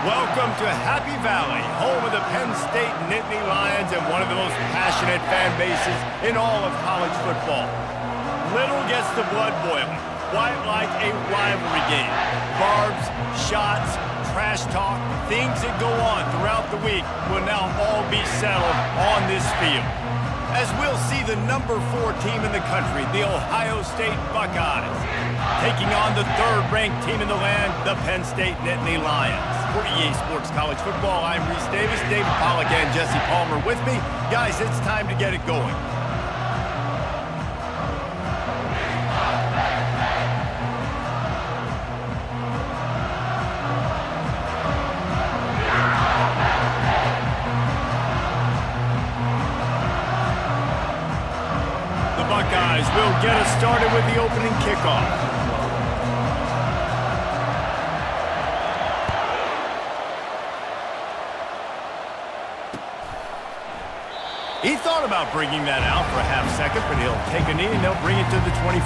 Welcome to Happy Valley, home of the Penn State Nittany Lions and one of the most passionate fan bases in all of college football. Little gets the blood boiling, quite like a rivalry game. Barbs, shots, trash talk, things that go on throughout the week will now all be settled on this field. As we'll see the number 4 team in the country, the Ohio State Buckeyes, taking on the 3rd-ranked team in the land, the Penn State Nittany Lions. For EA Sports College Football, I'm Reese Davis, David Pollack, and Jesse Palmer with me. Guys, it's time to get it going. The Buckeyes will get us started with the opening kickoff. He thought about bringing that out for a half second, but he'll take a knee and they'll bring it to the 25.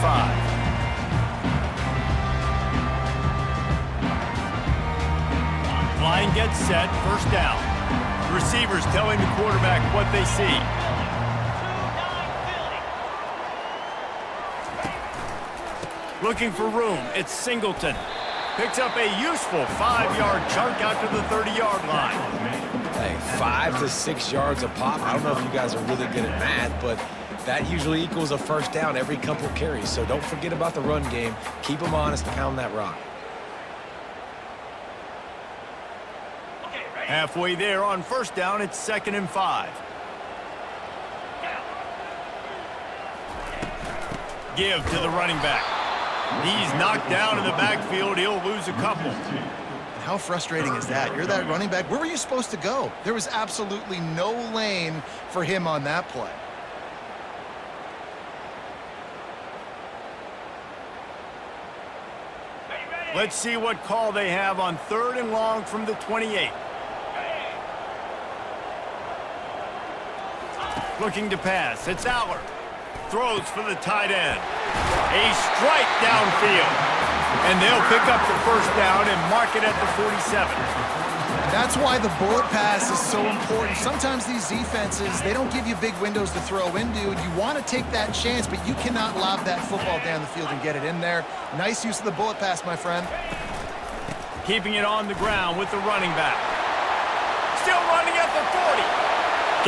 Line gets set, first down. Receivers telling the quarterback what they see. Looking for room, it's Singleton. Picks up a useful 5-yard chunk out to the 30-yard line. Hey, 5 to 6 yards a pop. I don't know if you guys are really good at math, but that usually equals a first down every couple carries. So don't forget about the run game. Keep them honest, pound that rock. Halfway there on first down, it's 2nd and 5. Give to the running back. He's knocked down in the backfield. He'll lose a couple. How frustrating is that? You're that running back. Where were you supposed to go? There was absolutely no lane for him on that play. Let's see what call they have on 3rd and long from the 28. Looking to pass. It's Aller. Throws for the tight end. A strike downfield. And they'll pick up the first down and mark it at the 47. That's why the bullet pass is so important. Sometimes these defenses, they don't give you big windows to throw into, and you want to take that chance, but you cannot lob that football down the field and get it in there. Nice use of the bullet pass, my friend. Keeping it on the ground with the running back. Still running at the 40.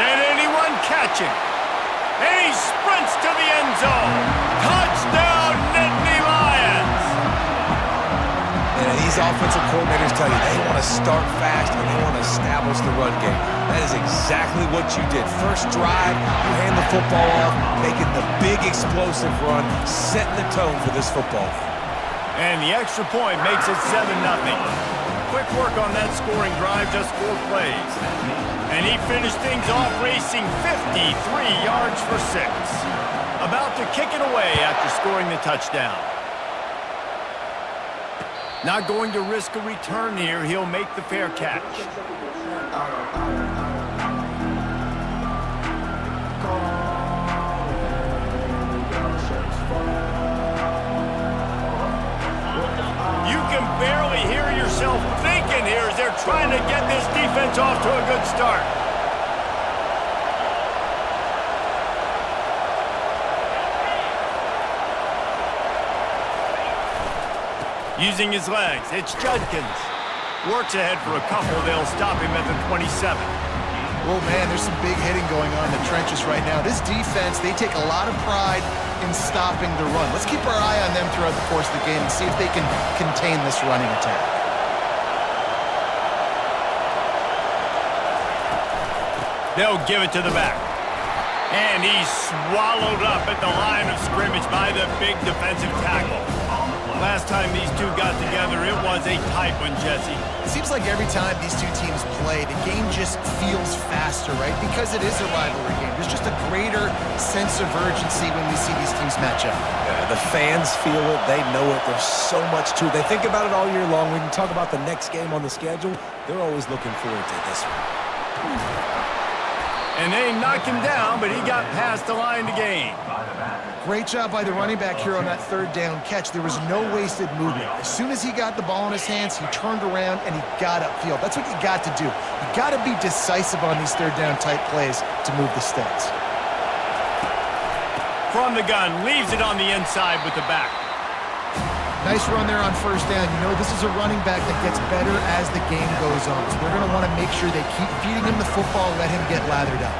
Can anyone catch him? And he sprints to the end zone. Touchdown, Nittany Lions! And these offensive coordinators tell you they want to start fast and they want to establish the run game. That is exactly what you did. First drive, you hand the football off, making the big explosive run, setting the tone for this football game. And the extra point makes it 7-0. Quick work on that scoring drive, just 4 plays. And he finished things off racing 53 yards for 6. About to kick it away after scoring the touchdown. Not going to risk a return here. He'll make the fair catch. You can barely hear yourself thinking here as they're trying to get this defense off to a good start. Using his legs, it's Judkins. Works ahead for a couple. They'll stop him at the 27. Oh, man, there's some big hitting going on in the trenches right now. This defense, they take a lot of pride in stopping the run. Let's keep our eye on them throughout the course of the game and see if they can contain this running attack. They'll give it to the back. And he's swallowed up at the line of scrimmage by the big defensive tackle. Last time these two got together, it was a tight one, Jesse. It seems like every time these two teams play, the game just feels faster, right? Because it is a rivalry game. There's just a greater sense of urgency when we see these teams match up. Yeah, the fans feel it. They know it. There's so much to it. They think about it all year long. We can talk about the next game on the schedule. They're always looking forward to this one. And they knocked him down, but he got past the line to gain. Great job by the running back here on that third down catch. There was no wasted movement. As soon as he got the ball in his hands, he turned around and he got upfield. That's what you got to do. You got to be decisive on these third down type plays to move the sticks. From the gun, leaves it on the inside with the back. Nice run there on first down. You know, this is a running back that gets better as the game goes on. So they're going to want to make sure they keep feeding him the football, let him get lathered up.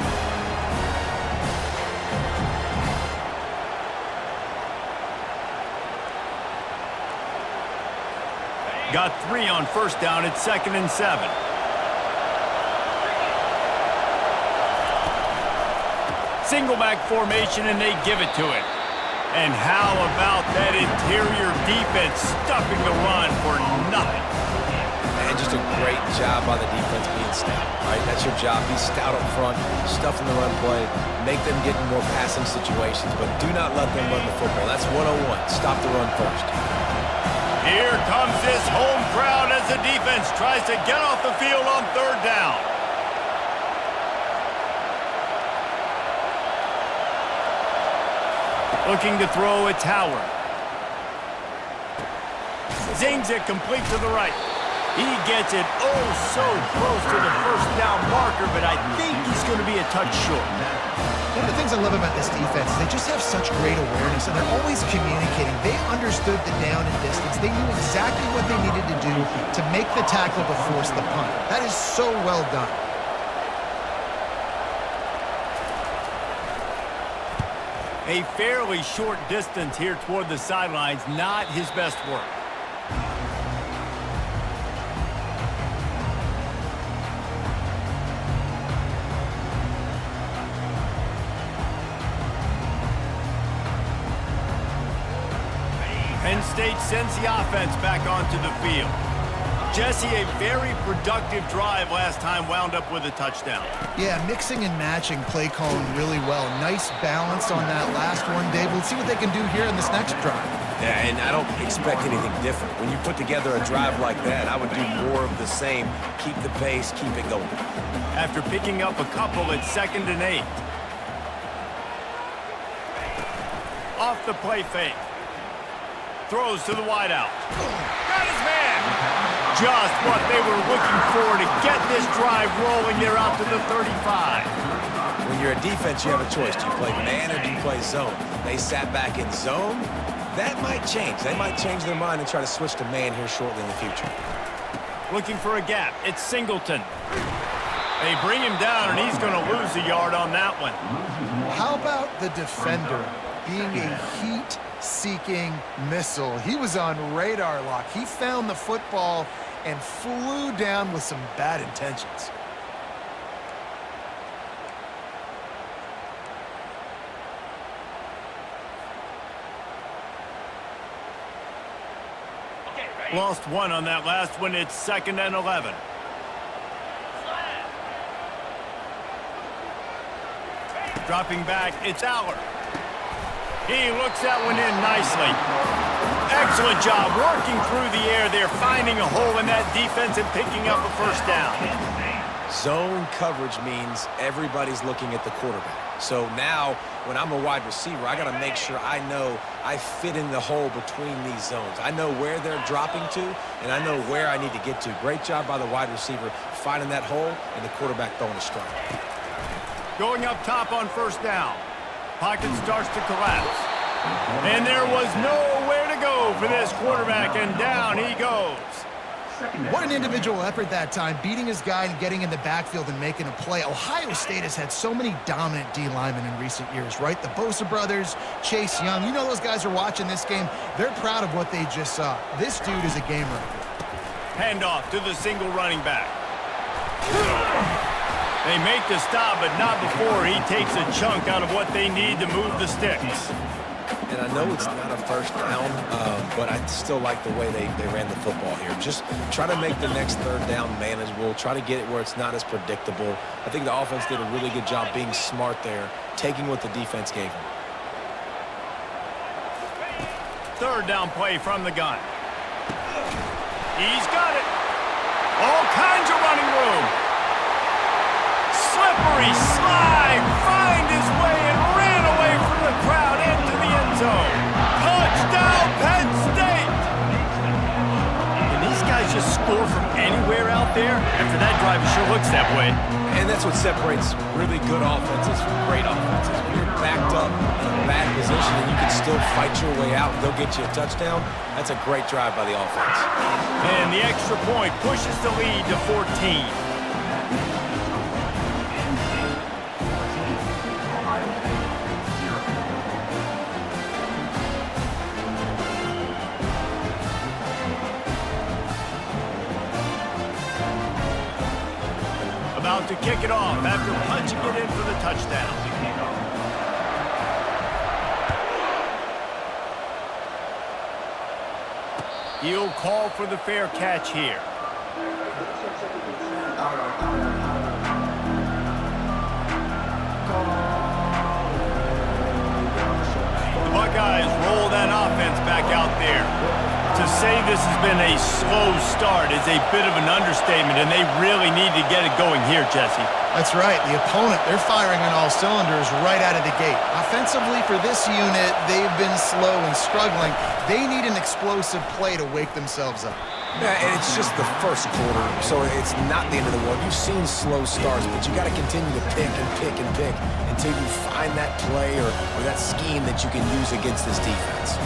Got 3 on first down at 2nd and 7. Single back formation, and they give it to it. And how about that interior defense stuffing the run for nothing? Man, just a great job by the defense being stout. Right, that's your job. Be stout up front, stuffing the run play, make them get in more passing situations, but do not let them run the football. That's 101. Stop the run first. Here comes this home crowd as the defense tries to get off the field on third down. Looking to throw, it's Howard. Zings it complete to the right. He gets it oh so close to the first down marker, but I think he's going to be a touch short. One of the things I love about this defense is they just have such great awareness, and they're always communicating. They understood the down and distance. They knew exactly what they needed to do to make the tackle to force the punt. That is so well done. A fairly short distance here toward the sidelines, not his best work. Penn State sends the offense back onto the field. Jesse, a very productive drive last time, wound up with a touchdown. Yeah, mixing and matching play calling really well. Nice balance on that last one, Dave. We'll see what they can do here in this next drive. Yeah, and I don't expect anything different. When you put together a drive like that, I would do more of the same. Keep the pace, keep it going. After picking up a couple at 2nd and 8. Off the play fake. Throws to the wideout. Got his man. Just what they were looking for to get this drive rolling. They're out to the 35. When you're a defense, you have a choice. Do you play man or do you play zone? They sat back in zone. That might change. They might change their mind and try to switch to man here shortly in the future. Looking for a gap. It's Singleton. They bring him down, and he's going to lose a yard on that one. How about the defender being a heat-seeking missile? He was on radar lock. He found the football and flew down with some bad intentions. Lost 1 on that last one. It's 2nd and 11. Dropping back, it's Aller. He looks that one in nicely. Excellent job working through the air there, finding a hole in that defense and picking up a first down. Zone coverage means everybody's looking at the quarterback. So now, when I'm a wide receiver, I got to make sure I know I fit in the hole between these zones. I know where they're dropping to, and I know where I need to get to. Great job by the wide receiver finding that hole, and the quarterback throwing a strike. Going up top on first down. Pocket starts to collapse. And there was nowhere to go for this quarterback, and down he goes. What an individual effort that time, beating his guy and getting in the backfield and making a play. Ohio State has had so many dominant D linemen in recent years, right? The Bosa brothers, Chase Young. You know those guys are watching this game. They're proud of what they just saw. This dude is a game wrecker. Handoff to the single running back. They make the stop, but not before he takes a chunk out of what they need to move the sticks. And I know it's not a first down, but I still like the way they ran the football here. Just try to make the next third down manageable. Try to get it where it's not as predictable. I think the offense did a really good job being smart there, taking what the defense gave them. Third down play from the gun. He's got it. All kinds of running room. Slippery slide. guys just score from anywhere out there? After that drive, it sure looks that way. And that's what separates really good offenses from great offenses. When you're backed up in a bad position and you can still fight your way out and go get you a touchdown, that's a great drive by the offense. And the extra point pushes the lead to 14. About to kick it off after punching it in for the touchdown. He'll call for the fair catch here. The Buckeyes roll that offense back out there. To say this has been a slow start is a bit of an understatement, and they really need to get it going here, Jesse. That's right. The opponent, they're firing on all cylinders right out of the gate. Offensively, for this unit, they've been slow and struggling. They need an explosive play to wake themselves up. Yeah, and it's just the first quarter, so it's not the end of the world. You've seen slow starts, but you got to continue to pick and pick and pick until you find that play or that scheme that you can use against this defense.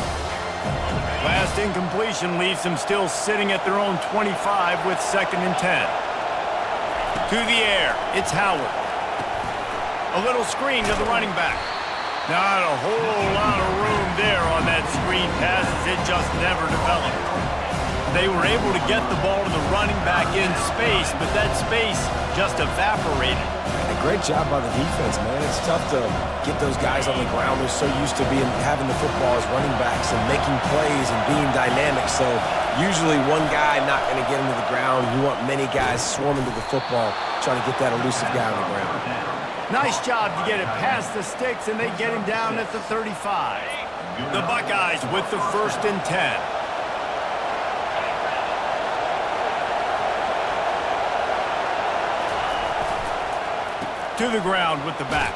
Last incompletion leaves them still sitting at their own 25 with 2nd and 10. To the air, it's Howard. A little screen to the running back. Not a whole lot of room there on that screen pass as it just never developed. They were able to get the ball to the running back in space, but that space just evaporated. A great job by the defense, man. It's tough to get those guys on the ground. They're so used to having the football as running backs and making plays and being dynamic. So usually one guy not going to get him to the ground. You want many guys swarming to the football, trying to get that elusive guy on the ground. Nice job to get it past the sticks, and they get him down at the 35. The Buckeyes with the 1st and 10. To the ground with the back.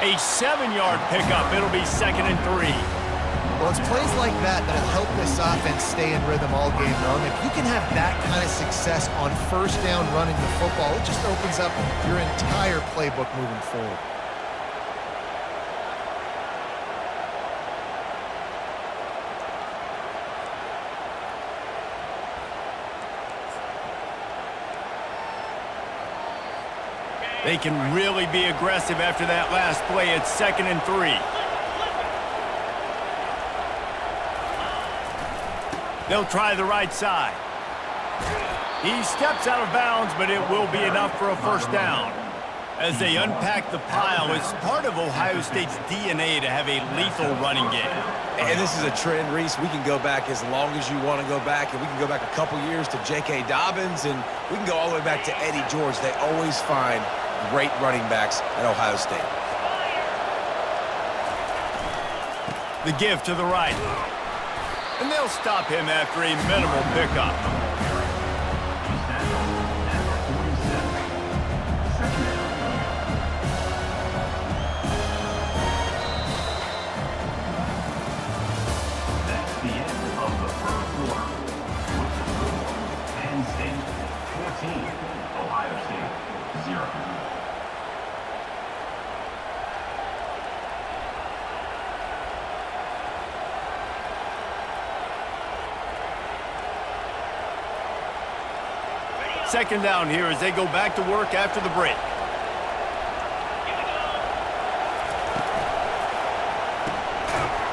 A 7-yard pickup. It'll be 2nd and 3. Well, it's plays like that that'll help this offense stay in rhythm all game long. If you can have that kind of success on 1st down running the football, it just opens up your entire playbook moving forward. They can really be aggressive after that last play. It's 2nd and 3. They'll try the right side. He steps out of bounds, but it will be enough for a 1st down. As they unpack the pile, it's part of Ohio State's DNA to have a lethal running game. And this is a trend, Reese. We can go back as long as you want to go back, and we can go back a couple years to J.K. Dobbins, and we can go all the way back to Eddie George. They always find great running backs at Ohio State. The give to the right. And they'll stop him after a minimal pickup. That's the end of the 1st quarter. With the score, Penn State 14, Ohio State 0. Second down here as they go back to work after the break.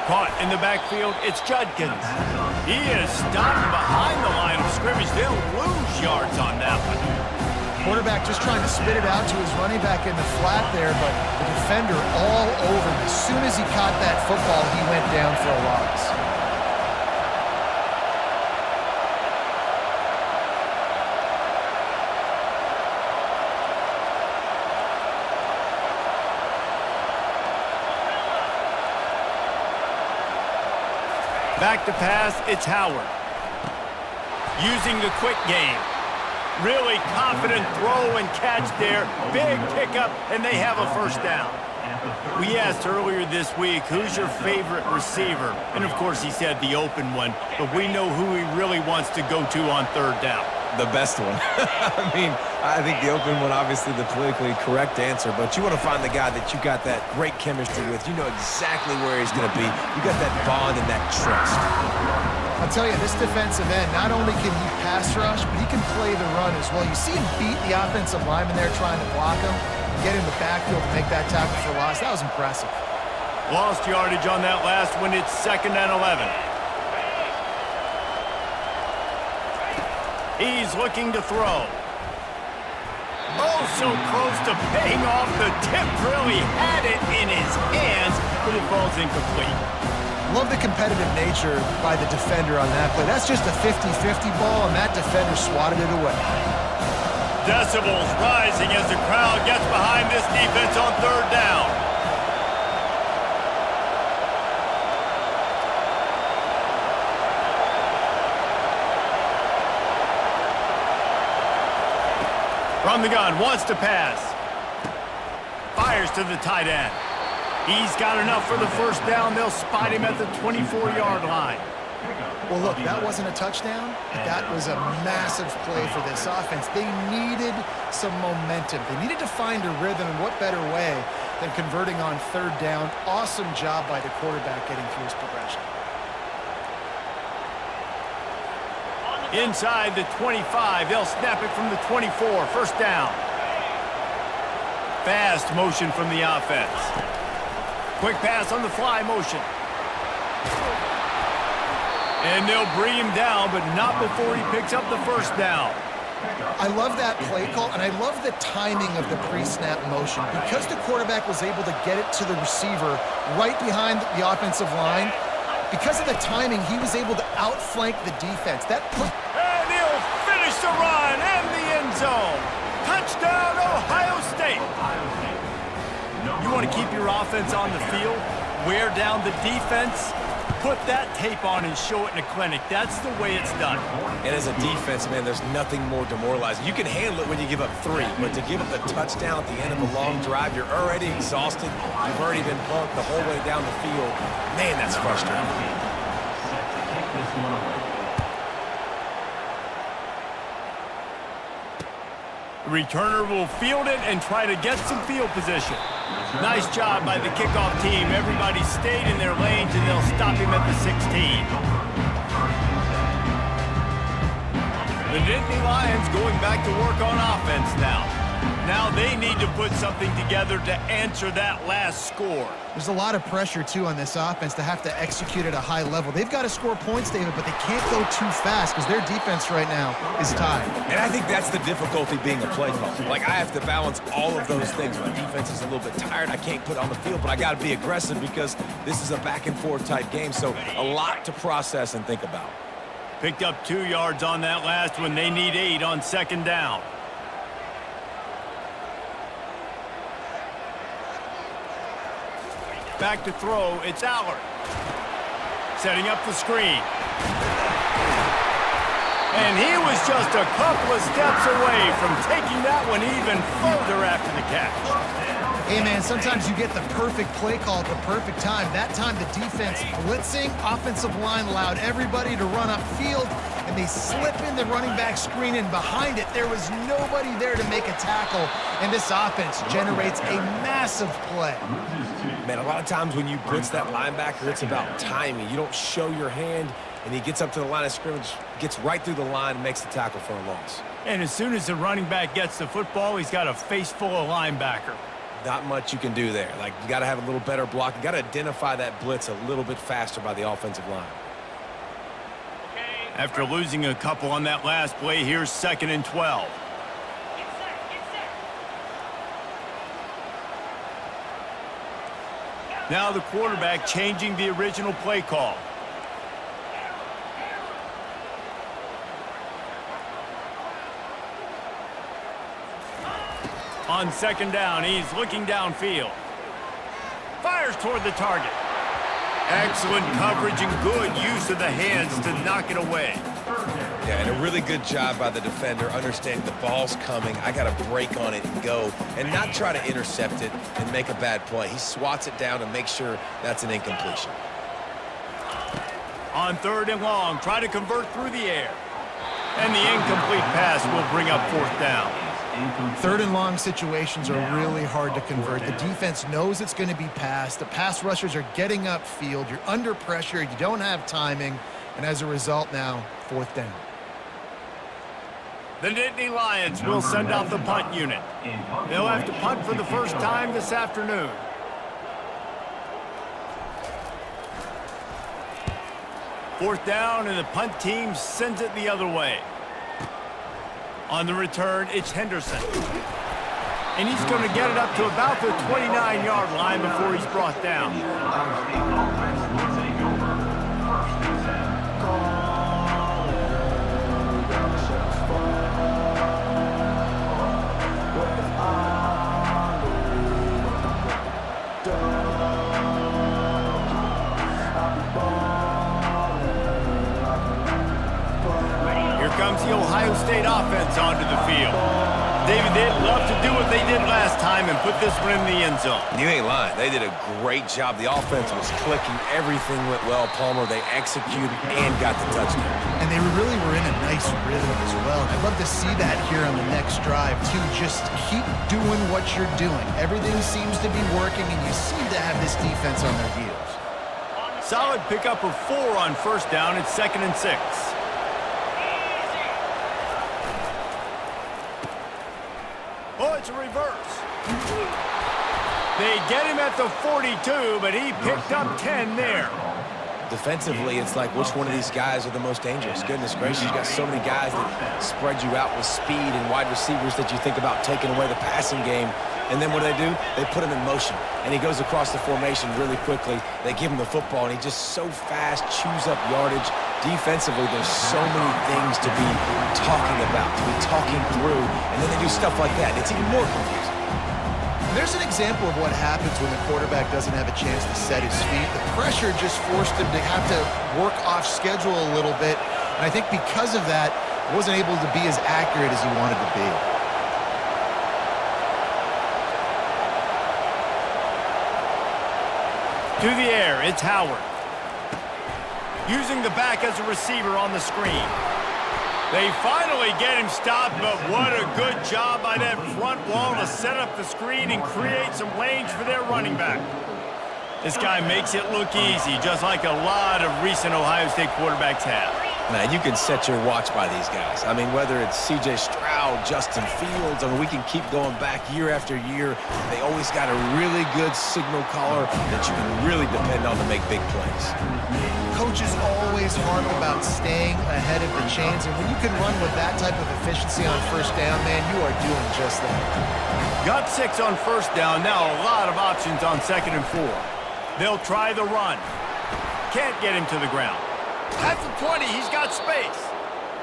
Caught in the backfield, it's Judkins. He is stopped behind the line of scrimmage. They'll lose yards on that one. Quarterback just trying to spit it out to his running back in the flat there, but the defender all over him. As soon as he caught that football, he went down for a loss. Back to pass, it's Howard. Using the quick game. Really confident throw and catch there. Big pickup, and they have a 1st down. We asked earlier this week, who's your favorite receiver? And, of course, he said the open one. But we know who he really wants to go to on third down. The best one. I mean, I think the open one, obviously the politically correct answer, but you want to find the guy that you got that great chemistry with. You know exactly where he's going to be. You got that bond and that trust. I'll tell you, this defensive end, not only can he pass rush, but he can play the run as well. You see him beat the offensive lineman there trying to block him, get in the backfield to make that tackle for loss. That was impressive. Lost yardage on that last one. It's 2nd and 11. He's looking to throw. Oh, so close to paying off the tip drill. He had it in his hands, but it falls incomplete. Love the competitive nature by the defender on that play. That's just a 50-50 ball, and that defender swatted it away. Decibels rising as the crowd gets behind this defense on third down. From the gun, wants to pass. Fires to the tight end. He's got enough for the first down. They'll spot him at the 24-yard line. Well, look, that wasn't a touchdown, but that was a massive play for this offense. They needed some momentum. They needed to find a rhythm, and what better way than converting on third down. Awesome job by the quarterback getting through his progression. Inside the 25, they'll snap it from the 24. First down. Fast motion from the offense. Quick pass on the fly motion. And they'll bring him down, but not before he picks up the first down. I love that play call, and I love the timing of the pre-snap motion. Because the quarterback was able to get it to the receiver right behind the offensive line, because of the timing, he was able to outflank the defense. And he'll finish the run and the end zone. Touchdown, Ohio State. You want to keep your offense on the field, wear down the defense, put that tape on and show it in a clinic. That's the way it's done. And as a defense, man, there's nothing more demoralizing. You can handle it when you give up 3, but to give up the touchdown at the end of a long drive, you're already exhausted. You've already been punked the whole way down the field. Man, that's frustrating. The returner will field it and try to get some field position. Nice job by the kickoff team. Everybody stayed in their lanes, and they'll stop him at the 16. The Nittany Lions going back to work on offense now. Now they need to put something together to answer that last score. There's a lot of pressure, too, on this offense to have to execute at a high level. They've got to score points, David, but they can't go too fast because their defense right now is tied. And I think that's the difficulty being a play caller. Like, I have to balance all of those things. My defense is a little bit tired. I can't put on the field, but I got to be aggressive because this is a back-and-forth type game, so a lot to process and think about. Picked up 2 yards on that last one. They need 8 on second down. Back to throw, it's Allard. Setting up the screen. And he was just a couple of steps away from taking that one even further after the catch. Hey, man, sometimes you get the perfect play call at the perfect time. That time the defense blitzing, offensive line allowed everybody to run upfield, and they slip in the running back screen, and behind it there was nobody there to make a tackle, and this offense generates a massive play. Man, a lot of times when you blitz that linebacker, it's about timing. You don't show your hand, and he gets up to the line of scrimmage, gets right through the line, and makes the tackle for a loss. And as soon as the running back gets the football, he's got a face full of linebacker. Not much you can do there. Like, you got to have a little better block. You got to identify that blitz a little bit faster by the offensive line. After losing a couple on that last play, here's 2nd and 12. Now the quarterback changing the original play call. On second down, he's looking downfield. Fires toward the target. Excellent coverage and good use of the hands to knock it away. Yeah, and a really good job by the defender understanding the ball's coming. I got to break on it and go and not try to intercept it and make a bad play. He swats it down and makes sure that's an incompletion. On 3rd and long, try to convert through the air. And the incomplete pass will bring up 4th down. 3rd and long situations are really hard to convert. The defense knows it's going to be passed. The pass rushers are getting upfield. You're under pressure. You don't have timing. And as a result now, 4th down. The Nittany Lions will send out the punt unit. They'll have to punt for the first time this afternoon. Fourth down, and the punt team sends it the other way. On the return, it's Henderson. And he's going to get it up to about the 29-yard line before he's brought down. Comes the Ohio State offense onto the field. David, they'd love to do what they did last time and put this one in the end zone. You ain't lying. They did a great job. The offense was clicking. Everything went well, Palmer. They executed and got the touchdown. And they really were in a nice rhythm as well. I'd love to see that here on the next drive, too. Just keep doing what you're doing. Everything seems to be working, and you seem to have this defense on their heels. Solid pickup of 4 on 1st down. It's 2nd and 6. Oh, it's a reverse. They get him at the 42, but he picked up 10 there. Defensively, it's like which one of these guys are the most dangerous? Goodness gracious, you got so many guys that spread you out with speed and wide receivers that you think about taking away the passing game. And then what do? They put him in motion. And he goes across the formation really quickly. They give him the football, and he just so fast chews up yardage. Defensively, there's so many things to be talking about, to be talking through, and then they do stuff like that. It's even more confusing. There's an example of what happens when the quarterback doesn't have a chance to set his feet. The pressure just forced him to have to work off schedule a little bit, and I think because of that, wasn't able to be as accurate as he wanted to be. To the air, it's Howard. Using the back as a receiver on the screen. They finally get him stopped, but what a good job by that front wall to set up the screen and create some lanes for their running back. This guy makes it look easy, just like a lot of recent Ohio State quarterbacks have. Man, you can set your watch by these guys. I mean, whether it's C.J. Stroud, Justin Fields, I mean, we can keep going back year after year. They always got a really good signal caller that you can really depend on to make big plays. Coaches always harp about staying ahead of the chains, and when you can run with that type of efficiency on 1st down, man, you are doing just that. Got 6 on 1st down, now a lot of options on 2nd and 4. They'll try the run. Can't get him to the ground. At the 20, he's got space.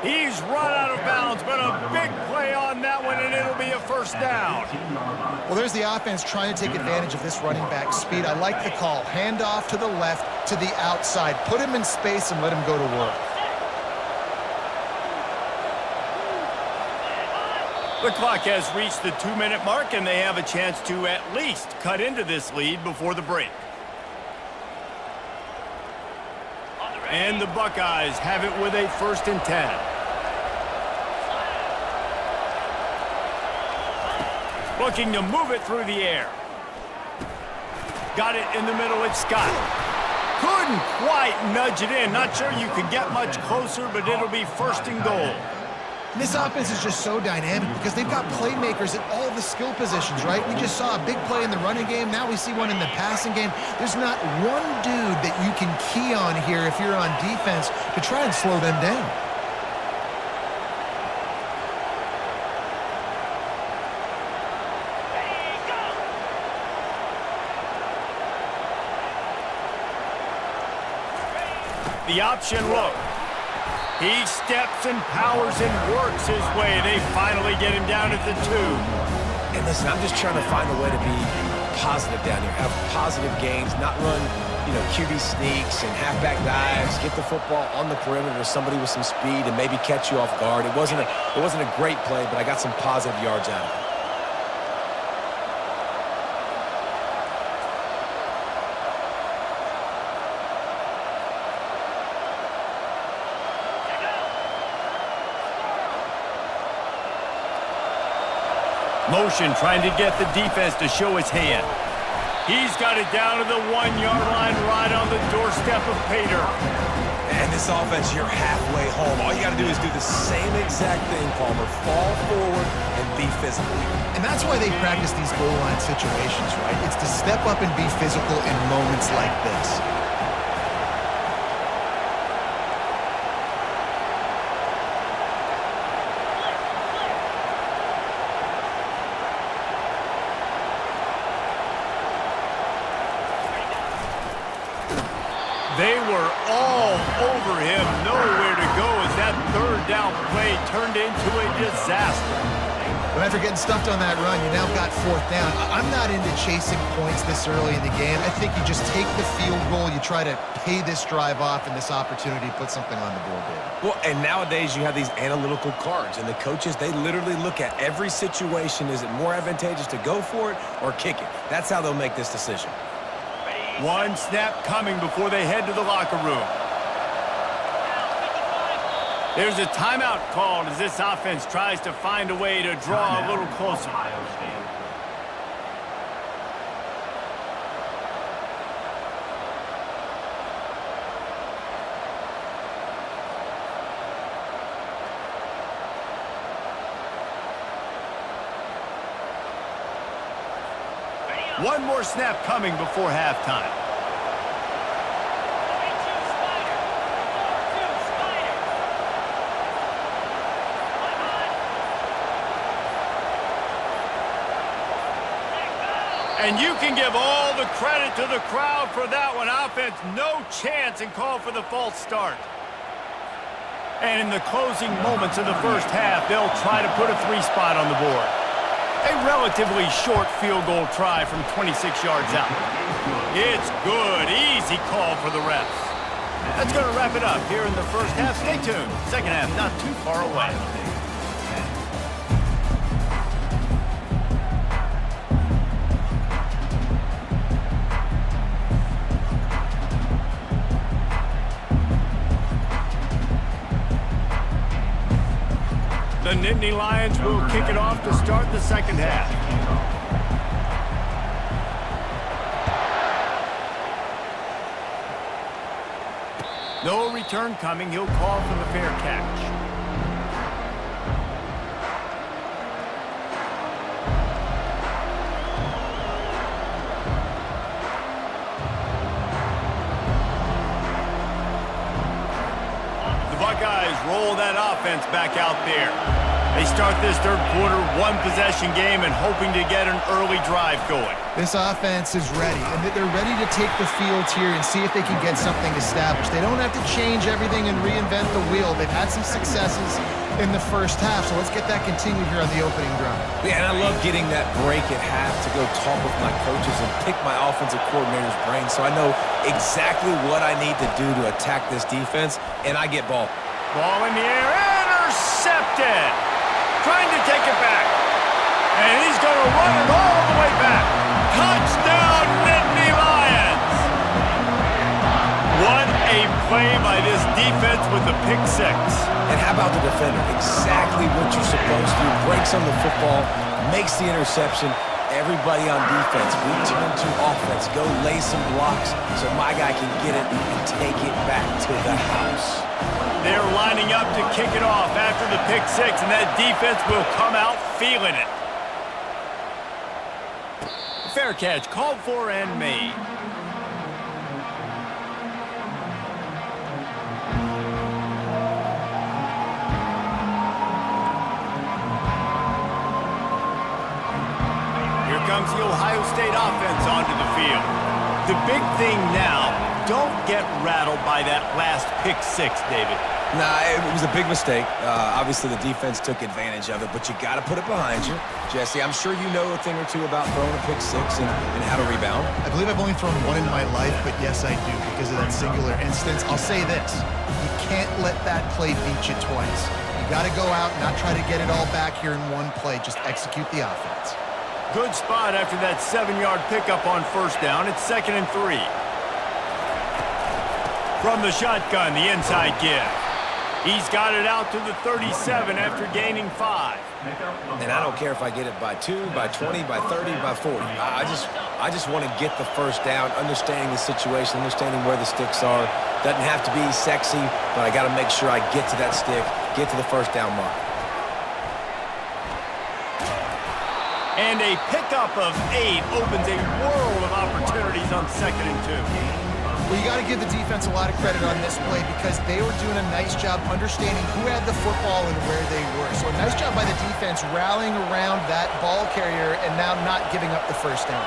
He's run out of bounds, but a big play on that one, and it'll be a 1st down. Well, there's the offense trying to take advantage of this running back speed. I like the call. Hand off to the left, to the outside. Put him in space and let him go to work. The clock has reached the 2-minute mark, and they have a chance to at least cut into this lead before the break. And the Buckeyes have it with a 1st and 10. Looking to move it through the air. Got it in the middle, it's Scott. Couldn't quite nudge it in. Not sure you could get much closer, but it'll be 1st and goal. This offense is just so dynamic because they've got playmakers at all the skill positions, right? We just saw a big play in the running game. Now we see one in the passing game. There's not one dude that you can key on here if you're on defense to try and slow them down. The option look. He steps and powers and works his way. They finally get him down at the 2. And listen, I'm just trying to find a way to be positive down here. Have positive gains, not run, QB sneaks and halfback dives, get the football on the perimeter to somebody with some speed and maybe catch you off guard. It wasn't a great play, but I got some positive yards out of it. Motion trying to get the defense to show his hand. He's got it down to the 1-yard line right on the doorstep of Pater. And this offense, you're halfway home. All you got to do is do the same exact thing, Palmer. Fall forward and be physical. And that's why they practice these goal line situations, right? It's to step up and be physical in moments like this. They were all over him, nowhere to go as that third down play turned into a disaster. But after getting stuffed on that run, you now got fourth down. I'm not into chasing points this early in the game. I think you just take the field goal, you try to pay this drive off and this opportunity to put something on the board, David. Well, and nowadays you have these analytical cards, and the coaches, they literally look at every situation. Is it more advantageous to go for it or kick it? That's how they'll make this decision. One snap coming before they head to the locker room. There's a timeout called as this offense tries to find a way to draw a little closer. One more snap coming before halftime. And you can give all the credit to the crowd for that one. Offense, no chance, and call for the false start. And in the closing moments of the first half, they'll try to put a 3-spot on the board. A relatively short field goal try from 26 yards out. It's good. Easy call for the refs. That's going to wrap it up here in the first half. Stay tuned. Second half not too far away. The Nittany Lions will kick it off to start the second half. No return coming. He'll call for the fair catch. The Buckeyes roll that offense back out there. They start this third quarter, one-possession game, and hoping to get an early drive going. This offense is ready, and they're ready to take the field here and see if they can get something established. They don't have to change everything and reinvent the wheel. They've had some successes in the first half, so let's get that continued here on the opening drive. Yeah, and I love getting that break at half to go talk with my coaches and pick my offensive coordinator's brain so I know exactly what I need to do to attack this defense, and I get ball. Ball in the air, intercepted! Trying to take it back. And he's going to run it all the way back. Touchdown, Nittany Lions! What a play by this defense with the pick six. And how about the defender? Exactly what you're supposed to do. Breaks on the football, makes the interception. Everybody on defense, we turn to offense. Go lay some blocks so my guy can get it and take it back to the house. They're lining up to kick it off after the pick six, and that defense will come out feeling it. Fair catch called for and made. Here comes the Ohio State offense onto the field. The big thing now, don't get rattled by that last pick six, David. Nah, it was a big mistake. Obviously, the defense took advantage of it, but you got to put it behind you. Jesse, I'm sure you know a thing or two about throwing a pick six and how to rebound. I believe I've only thrown one in my life, but yes, I do because of that singular instance. I'll say this. You can't let that play beat you twice. You got to go out and not try to get it all back here in one play. Just execute the offense. Good spot after that 7-yard pickup on first down. It's 2nd and 3. From the shotgun, the inside give. He's got it out to the 37 after gaining 5. And I don't care if I get it by 2, by 20, by 30, by 40. I just want to get the first down, understanding the situation, understanding where the sticks are. Doesn't have to be sexy, but I got to make sure I get to that stick, get to the first down mark. And a pickup of 8 opens a world of opportunities on 2nd and 2. Well, you got to give the defense a lot of credit on this play because they were doing a nice job understanding who had the football and where they were. So a nice job by the defense rallying around that ball carrier and now not giving up the first down.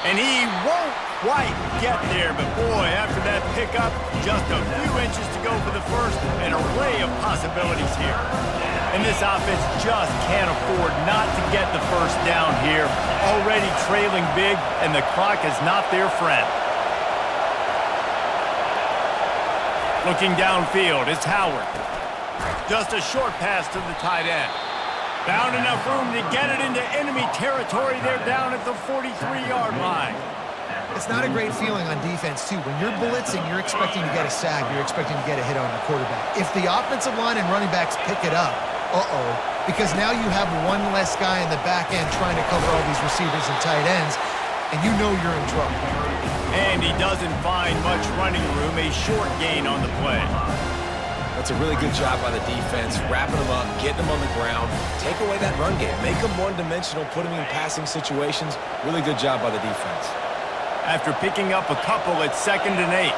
And he won't quite get there, but boy, after that pickup, just a few inches to go for the first, an array of possibilities here. And this offense just can't afford not to get the first down here. Already trailing big, and the clock is not their friend. Looking downfield, it's Howard. Just a short pass to the tight end. Found enough room to get it into enemy territory. They're down at the 43-yard line. It's not a great feeling on defense, too. When you're blitzing, you're expecting to get a sack. You're expecting to get a hit on the quarterback. If the offensive line and running backs pick it up, because now you have one less guy in the back end trying to cover all these receivers and tight ends, and you know you're in trouble. And he doesn't find much running room, a short gain on the play. That's a really good job by the defense, wrapping them up, getting them on the ground, take away that run game, make them one-dimensional, put them in passing situations. Really good job by the defense. After picking up a couple, it's 2nd and 8.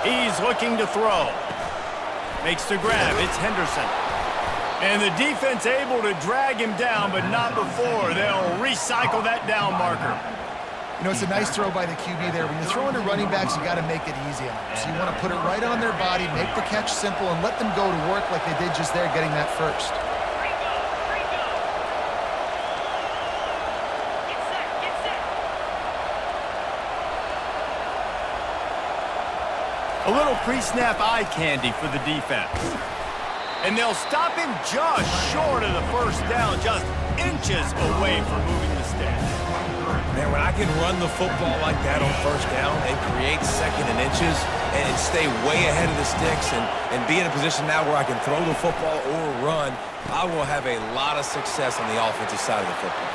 He's looking to throw. Makes the grab. It's Henderson. And the defense able to drag him down, but not before. They'll recycle that down marker. You know, it's a nice throw by the QB there. When you're throwing to running backs, you got to make it easy on them. So you want to put it right on their body, make the catch simple, and let them go to work like they did just there, getting that first. A little pre-snap eye candy for the defense. And they'll stop him just short of the first down, just inches away from moving the sticks. Man, when I can run the football like that on first down and create 2nd and inches and stay way ahead of the sticks and be in a position now where I can throw the football or run, I will have a lot of success on the offensive side of the football.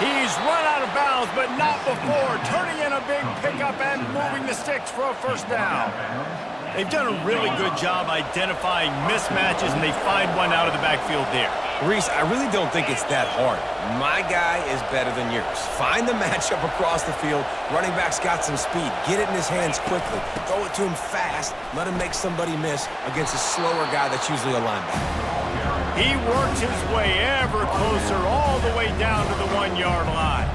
He's run out of bounds, but not before, turning in a big pickup and moving the sticks for a first down. They've done a really good job identifying mismatches, and they find one out of the backfield there. Reese, I really don't think it's that hard. My guy is better than yours. Find the matchup across the field. Running back's got some speed. Get it in his hands quickly. Throw it to him fast. Let him make somebody miss against a slower guy that's usually a linebacker. He works his way ever closer all the way down to the 1-yard line.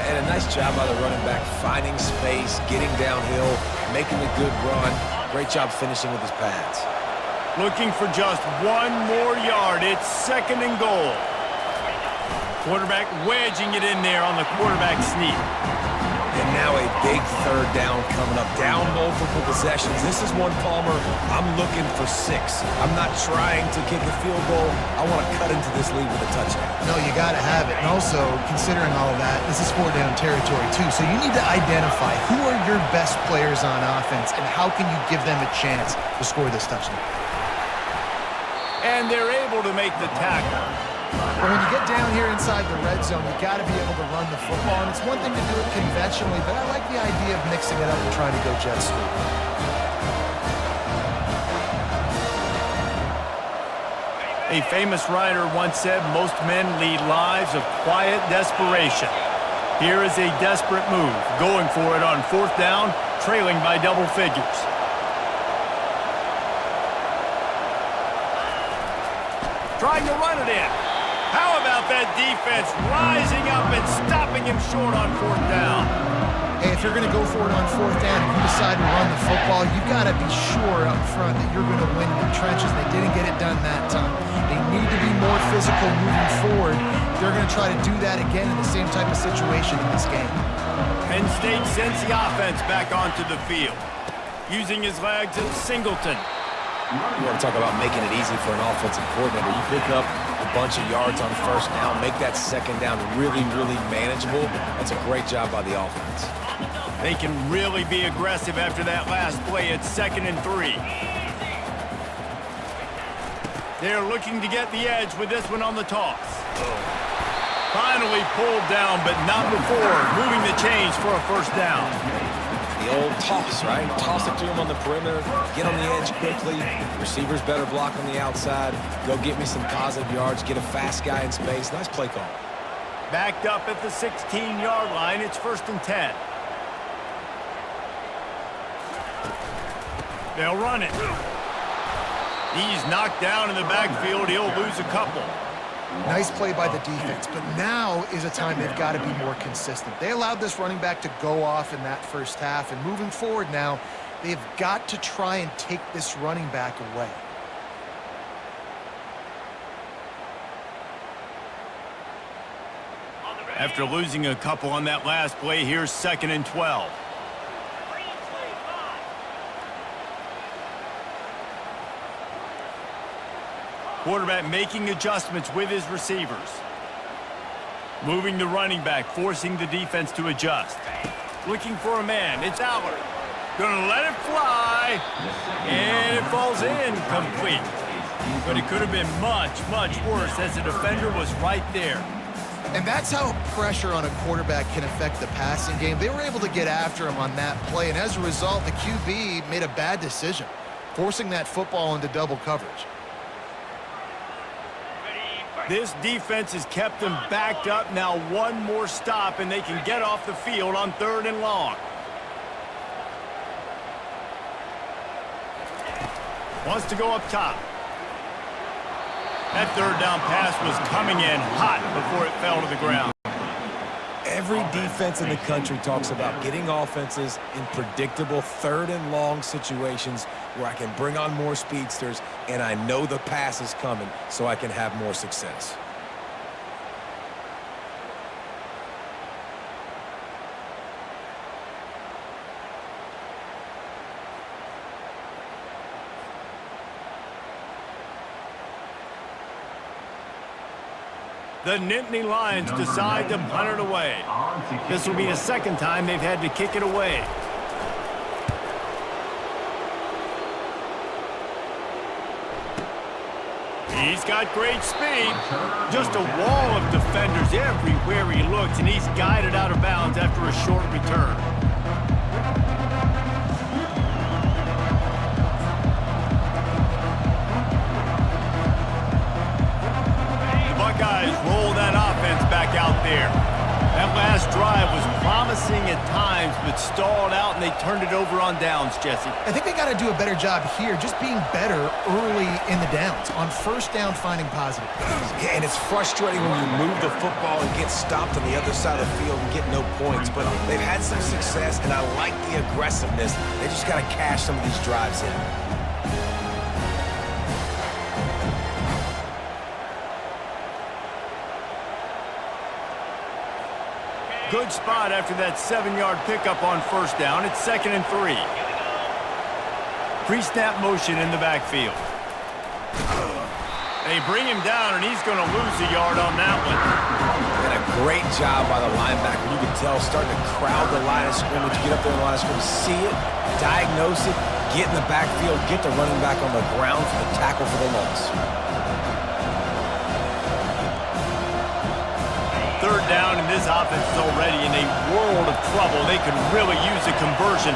And a nice job by the running back, finding space, getting downhill, making a good run. Great job finishing with his pads. Looking for just 1 more yard. It's 2nd and goal. Quarterback wedging it in there on the quarterback sneak. And now a big 3rd down coming up. Down multiple possessions. This is one, Palmer, I'm looking for 6. I'm not trying to kick a field goal. I want to cut into this lead with a touchdown. No, you got to have it. And also, considering all of that, this is 4-down territory, too. So you need to identify who are your best players on offense and how can you give them a chance to score this touchdown. And they're able to make the tackle. But when you get down here inside the red zone, you got to be able to run the football. And it's one thing to do it conventionally, but I like the idea of mixing it up and trying to go jet sweep. A famous writer once said, most men lead lives of quiet desperation. Here is a desperate move, going for it on 4th down, trailing by double figures. Trying to run it in. How about that defense rising up and stopping him short on 4th down? Hey, if you're going to go for it on 4th down and you decide to run the football, you've got to be sure up front that you're going to win in the trenches. They didn't get it done that time. They need to be more physical moving forward. They're going to try to do that again in the same type of situation in this game. Penn State sends the offense back onto the field. Using his legs, it's Singleton. You want to talk about making it easy for an offensive coordinator. You pick up a bunch of yards on 1st down, make that 2nd down really, really manageable. That's a great job by the offense. They can really be aggressive after that last play. It's 2nd and 3. They're looking to get the edge with this one on the toss. Finally pulled down, but not before moving the chains for a 1st down. The old toss, right? Toss it to him on the perimeter, get on the edge quickly. Receivers better block on the outside. Go get me some positive yards, get a fast guy in space. Nice play call. Backed up at the 16-yard line. It's 1st and 10. They'll run it. He's knocked down in the backfield. He'll lose a couple. Nice play by the defense, but now is a time they've got to be more consistent. They allowed this running back to go off in that 1st half, and moving forward now, they've got to try and take this running back away. After losing a couple on that last play, here's 2nd and 12. Quarterback making adjustments with his receivers. Moving the running back, forcing the defense to adjust. Looking for a man. It's Allard. Gonna let it fly. And it falls in complete. But it could have been much, much worse as the defender was right there. And that's how pressure on a quarterback can affect the passing game. They were able to get after him on that play, and as a result, the QB made a bad decision, forcing that football into double coverage. This defense has kept them backed up. Now one more stop, and they can get off the field on 3rd and long. Wants to go up top. That 3rd down pass was coming in hot before it fell to the ground. Every defense in the country talks about getting offenses in predictable 3rd and long situations where I can bring on more speedsters and I know the pass is coming so I can have more success. The Nittany Lions decide to punt it away. This will be the 2nd time they've had to kick it away. He's got great speed. Just a wall of defenders everywhere he looks, and he's guided out of bounds after a short return. Buckeyes roll that offense back out there. That last drive was promising at times, but stalled out, and they turned it over on downs, Jesse. I think they got to do a better job here, just being better early in the downs. On 1st down, finding positive. Yeah, and it's frustrating when you move the football and get stopped on the other side of the field and get no points, but they've had some success, and I like the aggressiveness. They just got to cash some of these drives in. Good spot after that 7-yard pickup on 1st down. It's 2nd and 3. Pre-snap motion in the backfield. They bring him down, and he's going to lose a yard on that one. And a great job by the linebacker. You can tell starting to crowd the line of scrimmage, get up there in the line of scrimmage, see it, diagnose it, get in the backfield, get the running back on the ground for the tackle for the loss. 3rd down, and this offense is already in a world of trouble. They could really use a conversion,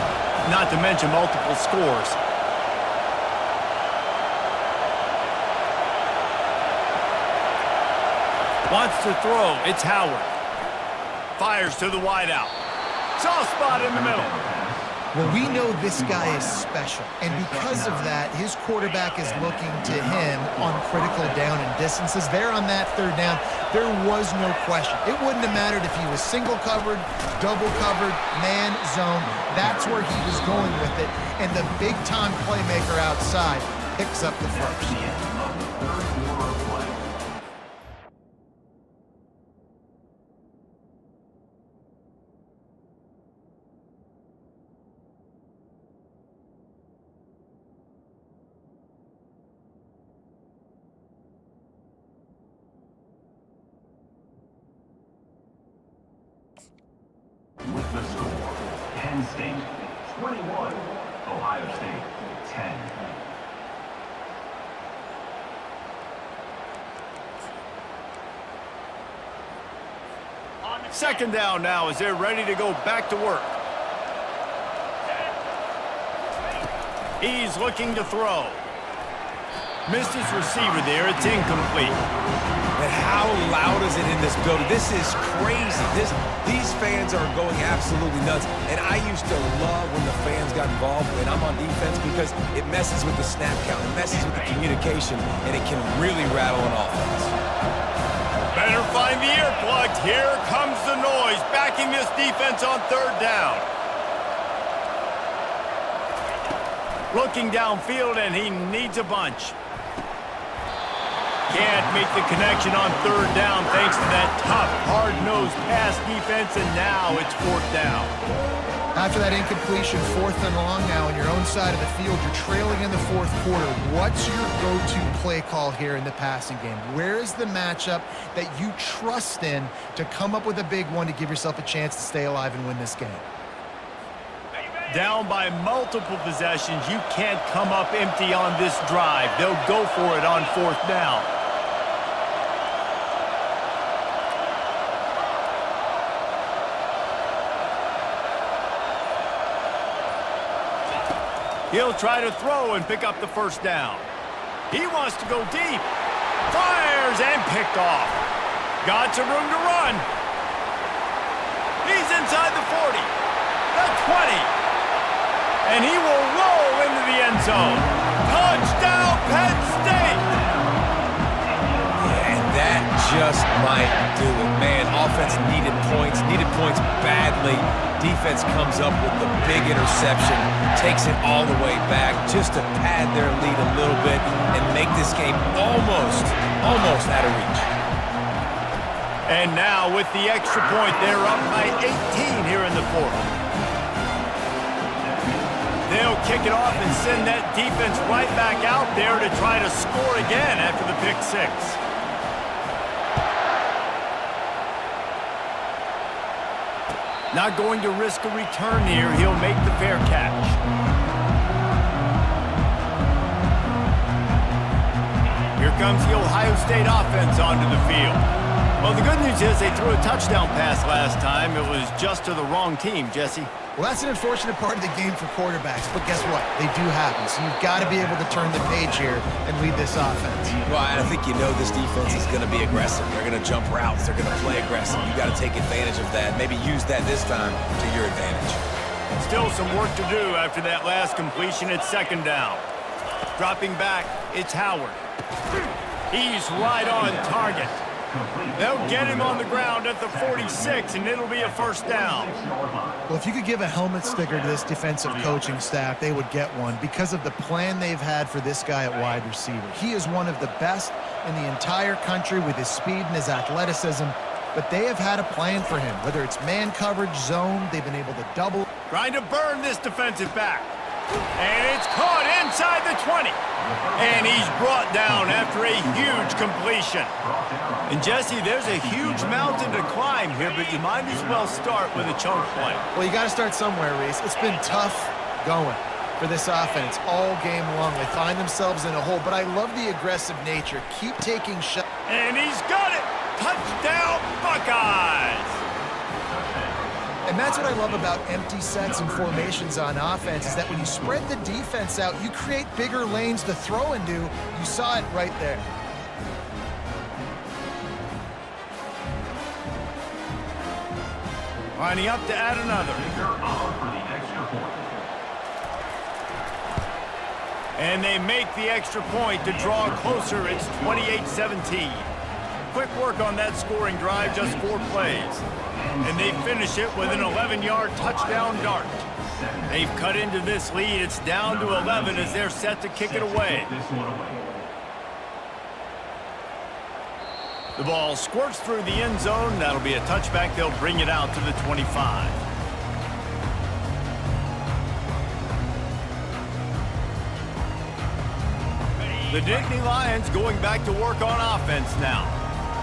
not to mention multiple scores. Wants to throw. It's Howard. Fires to the wideout. Soft spot in the middle. Well, we know this guy is special, and because of that, his quarterback is looking to him on critical down and distances. There on that third down, there was no question. It wouldn't have mattered if he was single covered, double covered, man, zone. That's where he was going with it, and the big-time playmaker outside picks up the first. With the score, Penn State 21, Ohio State 10. Second down now as they're ready to go back to work. He's looking to throw. Missed his receiver there. It's incomplete. And how loud is it in this building? This is crazy. These fans are going absolutely nuts. And I used to love when the fans got involved when I'm on defense because it messes with the snap count. It messes with the communication, and it can really rattle an offense. Better find the earplugs. Here comes the noise, backing this defense on third down. Looking downfield, and he needs a bunch. Can't make the connection on third down thanks to that tough, hard-nosed pass defense, and now it's fourth down. After that incompletion, fourth and long now on your own side of the field, you're trailing in the fourth quarter. What's your go-to play call here in the passing game? Where is the matchup that you trust in to come up with a big one to give yourself a chance to stay alive and win this game? Down by multiple possessions, you can't come up empty on this drive. They'll go for it on fourth down. He'll try to throw and pick up the first down. He wants to go deep. Fires and picked off. Got some room to run. He's inside the 40, the 20. And he will roll into the end zone. Touchdown, Penn State! Yeah, and that just might do it. Man, offense needed points badly. Defense comes up with the big interception, takes it all the way back just to pad their lead a little bit and make this game almost out of reach. And now with the extra point, they're up by 18 here in the fourth. They'll kick it off and send that defense right back out there to try to score again after the pick six. Not going to risk a return here. He'll make the fair catch. Here comes the Ohio State offense onto the field. Well, the good news is they threw a touchdown pass last time. It was just to the wrong team, Jesse. Well, that's an unfortunate part of the game for quarterbacks, but guess what? They do happen, so you've got to be able to turn the page here and lead this offense. Well, I think you know this defense is going to be aggressive. They're going to jump routes. They're going to play aggressive. You got to take advantage of that. Maybe use that this time to your advantage. Still some work to do after that last completion. It's second down. Dropping back, it's Howard. He's right on target. They'll get him on the ground at the 46, and it'll be a first down. Well, if you could give a helmet sticker to this defensive coaching staff, they would get one because of the plan they've had for this guy at wide receiver. He is one of the best in the entire country with his speed and his athleticism, but they have had a plan for him. Whether it's man coverage, zone, they've been able to double. Trying to burn this defensive back. And it's caught inside the 20. And he's brought down after a huge completion. And Jesse, there's a huge mountain to climb here, but you might as well start with a chunk play. Well, you got to start somewhere, Reese. It's been tough going for this offense all game long. They find themselves in a hole, but I love the aggressive nature. Keep taking shots. And he's got it. Touchdown, Buckeyes. And that's what I love about empty sets and formations on offense is that when you spread the defense out, you create bigger lanes to throw into. You saw it right there. Lining up to add another. And they make the extra point to draw closer. It's 28-17. Quick work on that scoring drive, just 4 plays. And they finish it with an 11-yard touchdown dart. They've cut into this lead. It's down to 11 as they're set to kick it away. The ball squirts through the end zone. That'll be a touchback. They'll bring it out to the 25. The Nittany Lions going back to work on offense now.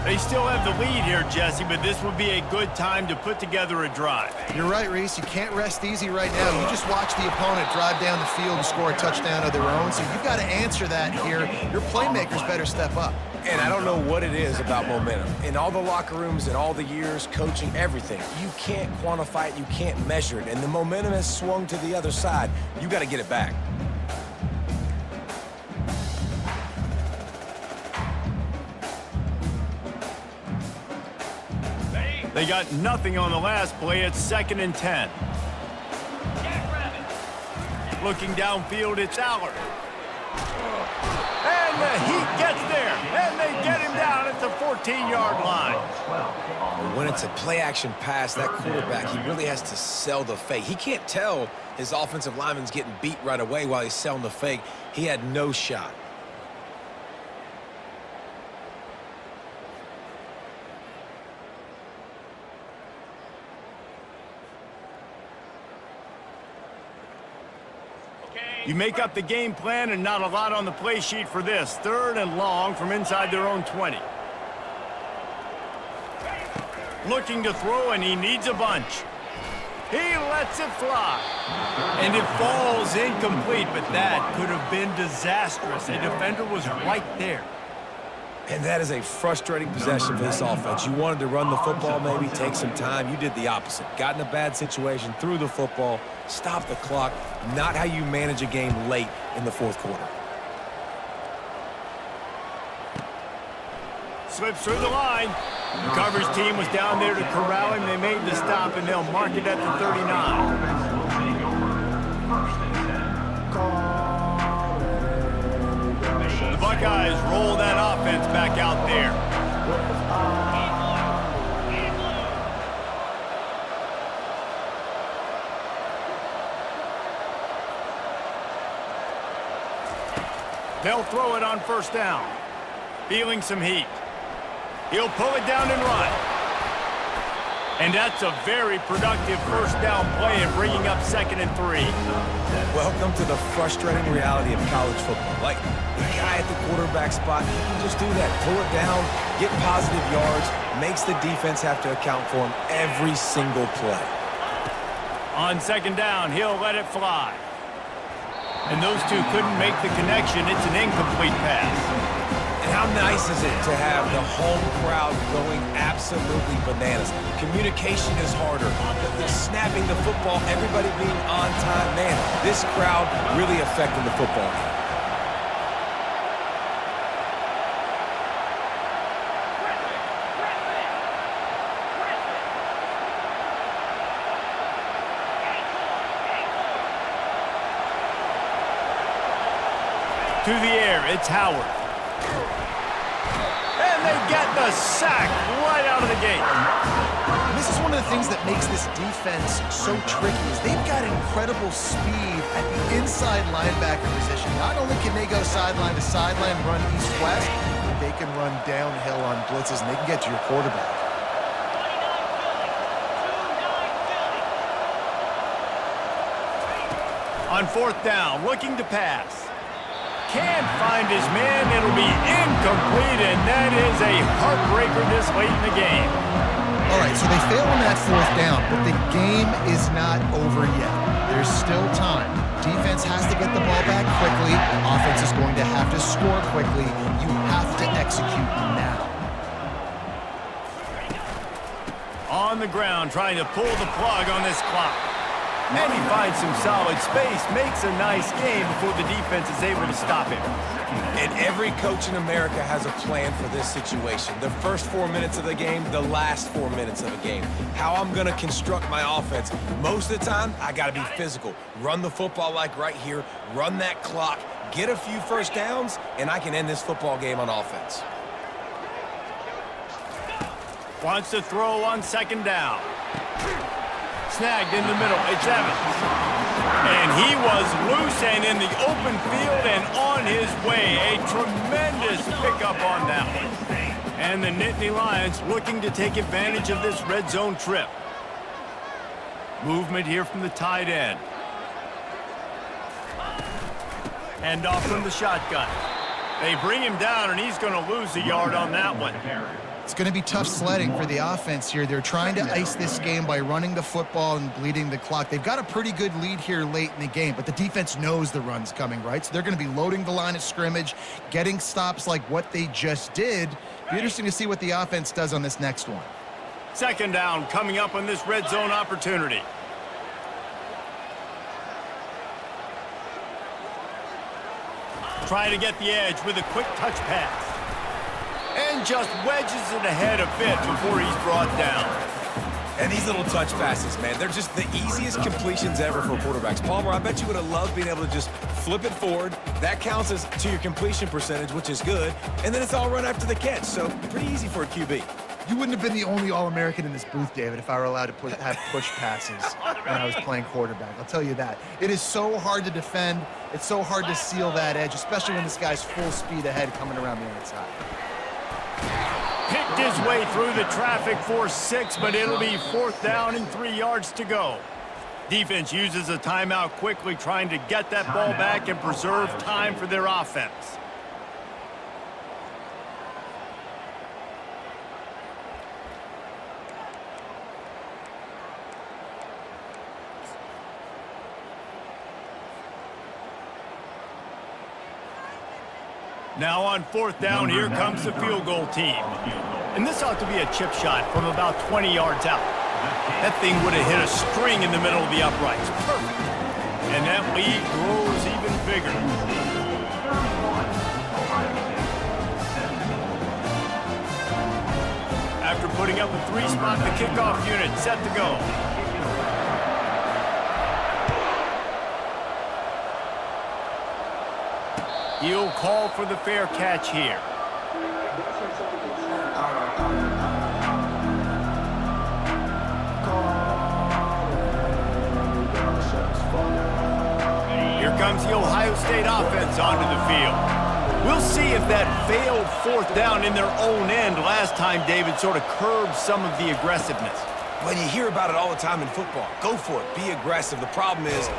They still have the lead here, Jesse, but this would be a good time to put together a drive. You're right, Reese. You can't rest easy right now. You just watch the opponent drive down the field and score a touchdown of their own, so you've got to answer that here. Your playmakers better step up. And I don't know what it is about momentum. In all the locker rooms, in all the years, coaching, everything, you can't quantify it, you can't measure it. And the momentum has swung to the other side. You got to get it back. They got nothing on the last play. It's 2nd and 10. Looking downfield, it's Aller. And the Heat gets there, and they get him down at the 14-yard line. When it's a play-action pass, that quarterback, he really has to sell the fake. He can't tell his offensive lineman's getting beat right away while he's selling the fake. He had no shot. You make up the game plan and not a lot on the play sheet for this. 3rd and long from inside their own 20. Looking to throw, and he needs a bunch. He lets it fly. And it falls incomplete, but that could have been disastrous. A defender was right there. And that is a frustrating possession for this offense. You wanted to run the football, maybe take some time. You did the opposite. Got in a bad situation, threw the football, stopped the clock. Not how you manage a game late in the 4th quarter. Slips through the line. The coverage team was down there to corral him. They made the stop, and they'll mark it at the 39. The Buckeyes roll that offense back out there. They'll throw it on 1st down. Feeling some heat. He'll pull it down and run. And that's a very productive 1st down play and bringing up 2nd and 3. Welcome to the frustrating reality of college football. Like, the guy at the quarterback spot, just do that. Pull it down, get positive yards, makes the defense have to account for him every single play. On 2nd down, he'll let it fly. And those two couldn't make the connection. It's an incomplete pass. And how nice is it to have the home crowd going absolutely bananas? Communication is harder. The snapping the football, everybody being on time. Man, this crowd really affecting the football game. To the air, it's Howard. And they get the sack right out of the gate. This is one of the things that makes this defense so tricky is they've got incredible speed at the inside linebacker position. Not only can they go sideline to sideline, run east-west, but they can run downhill on blitzes, and they can get to your quarterback. On 4th down, looking to pass. Can't find his man. It'll be incomplete, and that is a heartbreaker this late in the game. All right, so they fail on that 4th down, but the game is not over yet. There's still time. Defense has to get the ball back quickly. Offense is going to have to score quickly. You have to execute now. On the ground, trying to pull the plug on this clock. And he finds some solid space, makes a nice game before the defense is able to stop him. And every coach in America has a plan for this situation. The first 4 minutes of the game, the last 4 minutes of the game. How I'm going to construct my offense. Most of the time, I got to be physical. Run the football like right here. Run that clock. get a few first downs, and I can end this football game on offense. Wants to throw on second down. Snagged in the middle. It's Evans. And he was loose and in the open field and on his way. A tremendous pickup on that one. And the Nittany Lions looking to take advantage of this red zone trip. Movement here from the tight end. Hand off from the shotgun. They bring him down, and he's going to lose a yard on that one. It's going to be tough sledding for the offense here. They're trying to ice this game by running the football and bleeding the clock. They've got a pretty good lead here late in the game, but the defense knows the run's coming, right? So they're going to be loading the line of scrimmage, getting stops like what they just did. Be interesting to see what the offense does on this next one. Second down coming up on this red zone opportunity. Trying to get the edge with a quick touch pass. And just wedges it ahead a bit before he's brought down. And these little touch passes, man, they're just the easiest completions ever for quarterbacks. Palmer, I bet you would have loved being able to just flip it forward. That counts as to your completion percentage, which is good. And then it's all run after the catch, so pretty easy for a QB. You wouldn't have been the only All-American in this booth, David, if I were allowed to have push passes when I was playing quarterback. I'll tell you that. It is so hard to defend. It's so hard to seal that edge, especially when this guy's full speed ahead coming around the outside. Picked his way through the traffic for 6, but it'll be 4th down and 3 yards to go. Defense uses a timeout quickly, trying to get that ball back and preserve time for their offense. Now on 4th down, here comes the field goal team. And this ought to be a chip shot from about 20 yards out. That thing would have hit a string in the middle of the uprights. Perfect. And that lead grows even bigger. After putting up a 3-spot, the kickoff unit set to go. He'll call for the fair catch here. Here comes the Ohio State offense onto the field. We'll see if that failed 4th down in their own end last time David sort of curbed some of the aggressiveness. When you hear about it all the time in football, go for it. Be aggressive. The problem is...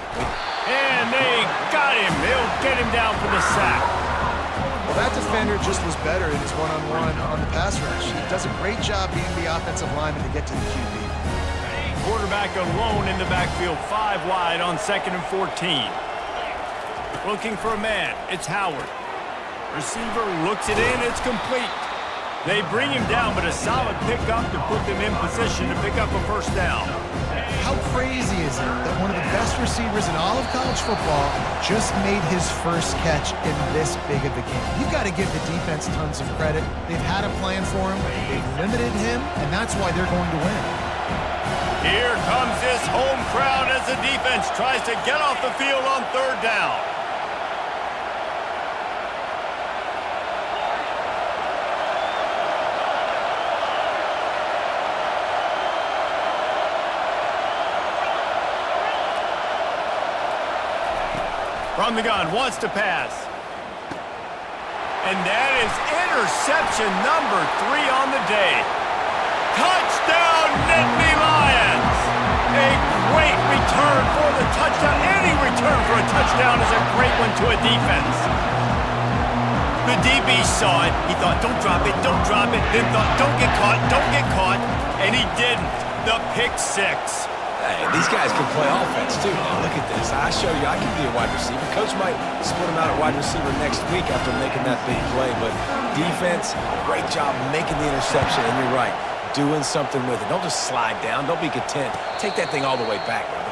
And they got him. They'll get him down for the sack. Well, that defender just was better in his one-on-one on the pass rush. He does a great job being the offensive lineman to get to the QB. Quarterback alone in the backfield, 5 wide on 2nd and 14. Looking for a man. It's Howard. Receiver looks it in. It's complete. They bring him down, but a solid pickup to put them in position to pick up a 1st down. How crazy is it that one of the best receivers in all of college football just made his first catch in this big of a game? You've got to give the defense tons of credit. They've had a plan for him. They've limited him, and that's why they're going to win. Here comes this home crowd as the defense tries to get off the field on 3rd down. From the gun, wants to pass. And that is interception number 3 on the day. Touchdown, Nittany Lions! A great return for the touchdown. Any return for a touchdown is a great one to a defense. The DB saw it. He thought, don't drop it, don't drop it. Then thought, don't get caught, don't get caught. And he didn't. The pick 6. Hey, these guys can play offense, too. Now, look at this. I show you I can be a wide receiver. Coach might split him out at wide receiver next week after making that big play. But defense, great job making the interception. And you're right, doing something with it. Don't just slide down. Don't be content. Take that thing all the way back, brother.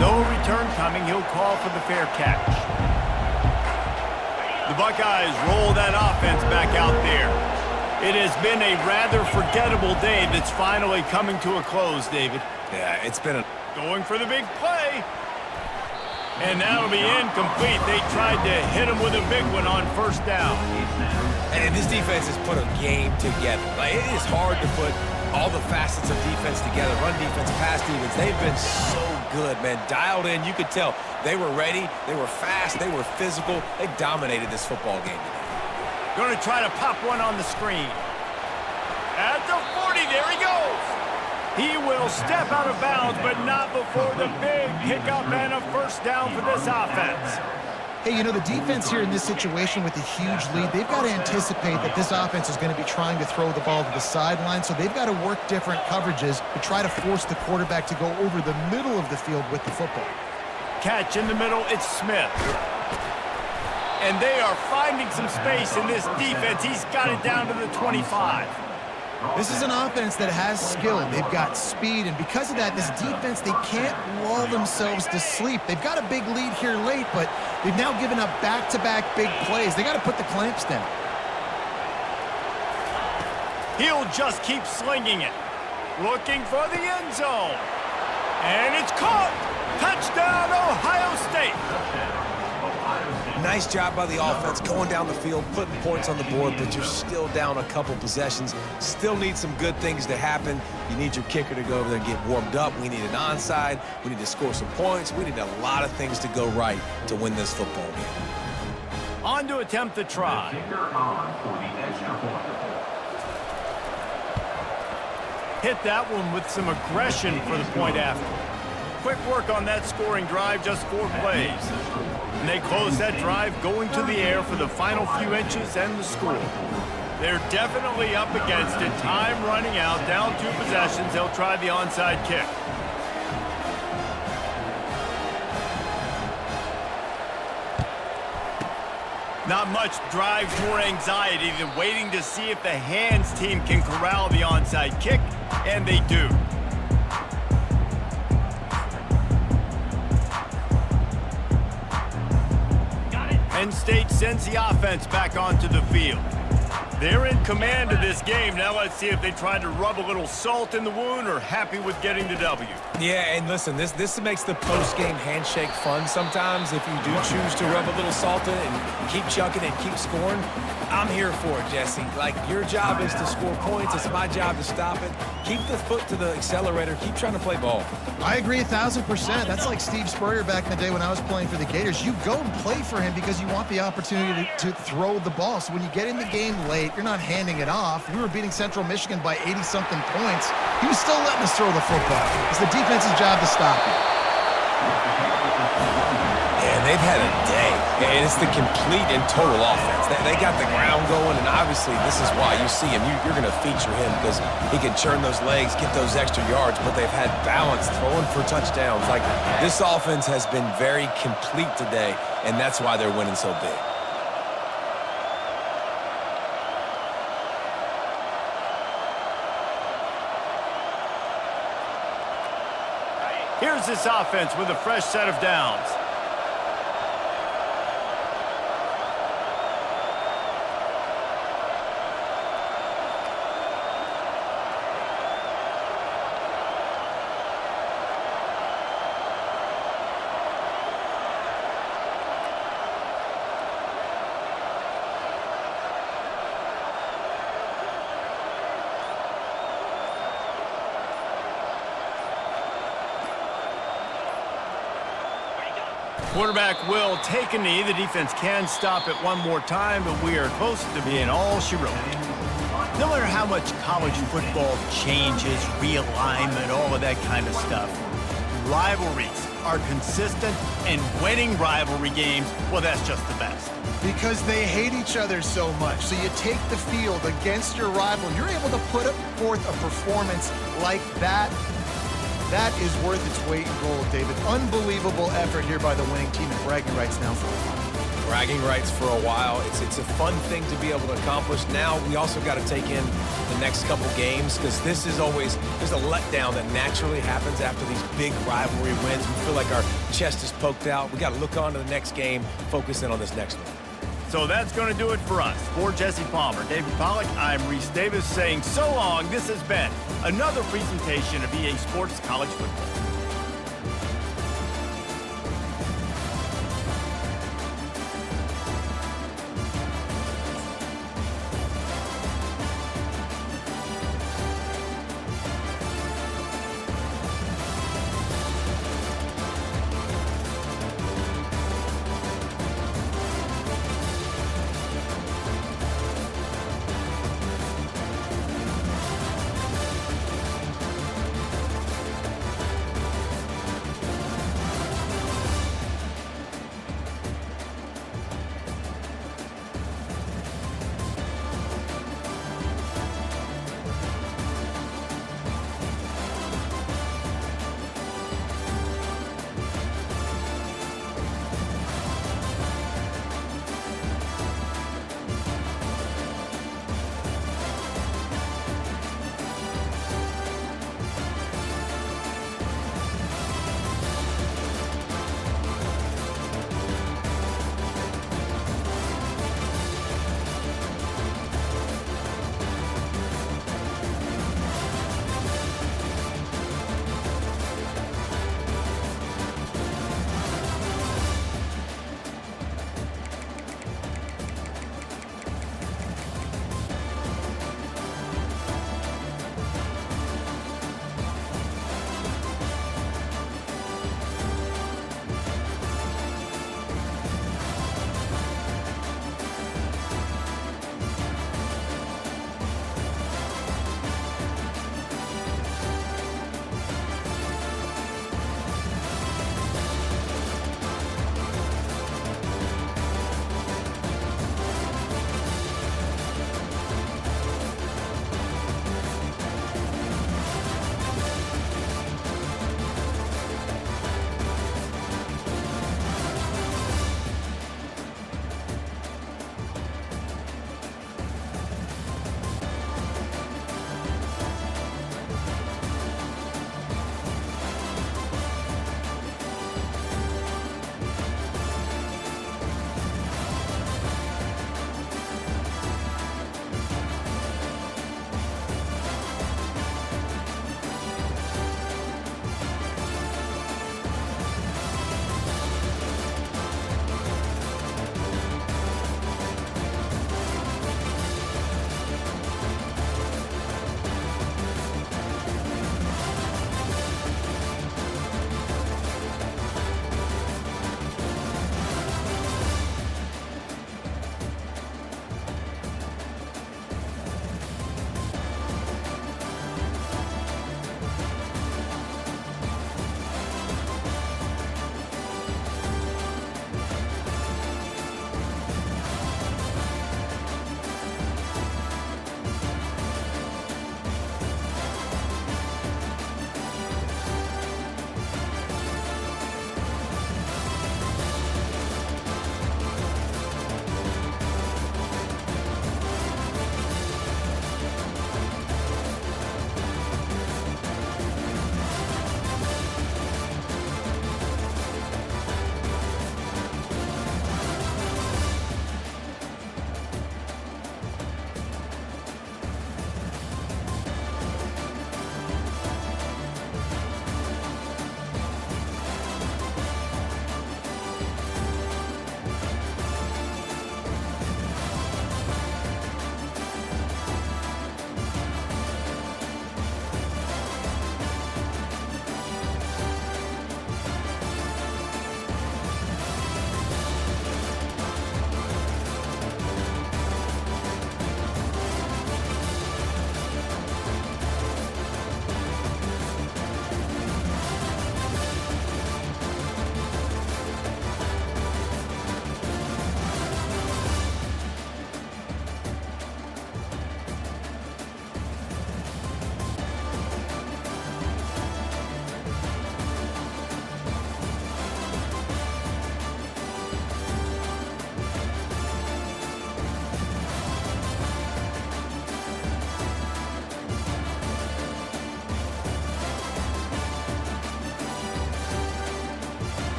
No return coming. He'll call for the fair catch. The Buckeyes roll that offense back out there. It has been a rather forgettable day that's finally coming to a close, David. Yeah, it's been a... Going for the big play. And that'll be incomplete. They tried to hit him with a big one on first down. And this defense has put a game together. Like, it is hard to put all the facets of defense together. Run defense, pass defense. They've been so good, man. Dialed in. You could tell they were ready. They were fast. They were physical. They dominated this football game today. Going to try to pop one on the screen. At the 40, there he goes. He will step out of bounds, but not before the big pickup and a first down for this offense. Hey, you know, the defense here in this situation with a huge lead, they've got to anticipate that this offense is going to be trying to throw the ball to the sideline, so they've got to work different coverages to try to force the quarterback to go over the middle of the field with the football. Catch in the middle, it's Smith. And they are finding some space in this defense. He's got it down to the 25. This is an offense that has skill. They've got speed, and because of that, this defense, they can't lull themselves to sleep. They've got a big lead here late, but they've now given up back-to-back big plays. They got to put the clamps down. He'll just keep slinging it. Looking for the end zone. And it's caught. Touchdown, Ohio State. Nice job by the offense going down the field, putting points on the board, but you're still down a couple possessions. Still need some good things to happen. You need your kicker to go over there and get warmed up. We need an onside. We need to score some points. We need a lot of things to go right to win this football game. On to attempt the try. Hit that one with some aggression for the point after. Quick work on that scoring drive, just 4 plays. And they close that drive going to the air for the final few inches and the score. They're definitely up against it. Time running out, down 2 possessions. They'll try the onside kick. Not much drives more anxiety than waiting to see if the hands team can corral the onside kick, and they do. Penn State sends the offense back onto the field. They're in command of this game. Now let's see if they try to rub a little salt in the wound or happy with getting the W. Yeah, and listen, this makes the post-game handshake fun sometimes. If you do choose to rub a little salt in it and keep chucking and keep scoring, I'm here for it, Jesse. Like, your job is to score points. It's my job to stop it. Keep the foot to the accelerator. Keep trying to play ball. I agree 1,000%. That's like Steve Spurrier back in the day when I was playing for the Gators. You go and play for him because you want the opportunity to throw the ball. So when you get in the game late, you're not handing it off. We were beating Central Michigan by 80-something points. He was still letting us throw the football. It's the defense's job to stop it. Yeah, they've had a day, and it's the complete and total offense. They got the ground going, and obviously this is why you see him. You're going to feature him because he can churn those legs, get those extra yards, but they've had balance, throwing for touchdowns. Like, this offense has been very complete today, and that's why they're winning so big. Here's this offense with a fresh set of downs. Quarterback will take a knee. The defense can stop it one more time, but we are close to being all she wrote. No matter how much college football changes, realignment, all of that kind of stuff, rivalries are consistent, and winning rivalry games, well, that's just the best. Because they hate each other so much. So you take the field against your rival, you're able to put forth a performance like that. That is worth its weight in gold, David. Unbelievable effort here by the winning team, and bragging rights now for a while. Bragging rights for a while. It's a fun thing to be able to accomplish. Now we also got to take in the next couple games because this is always, there's a letdown that naturally happens after these big rivalry wins. We feel like our chest is poked out. We got to look on to the next game, focus in on this next one. So that's going to do it for us. For Jesse Palmer, David Pollack, I'm Reese Davis saying so long. This has been another presentation of EA Sports College Football.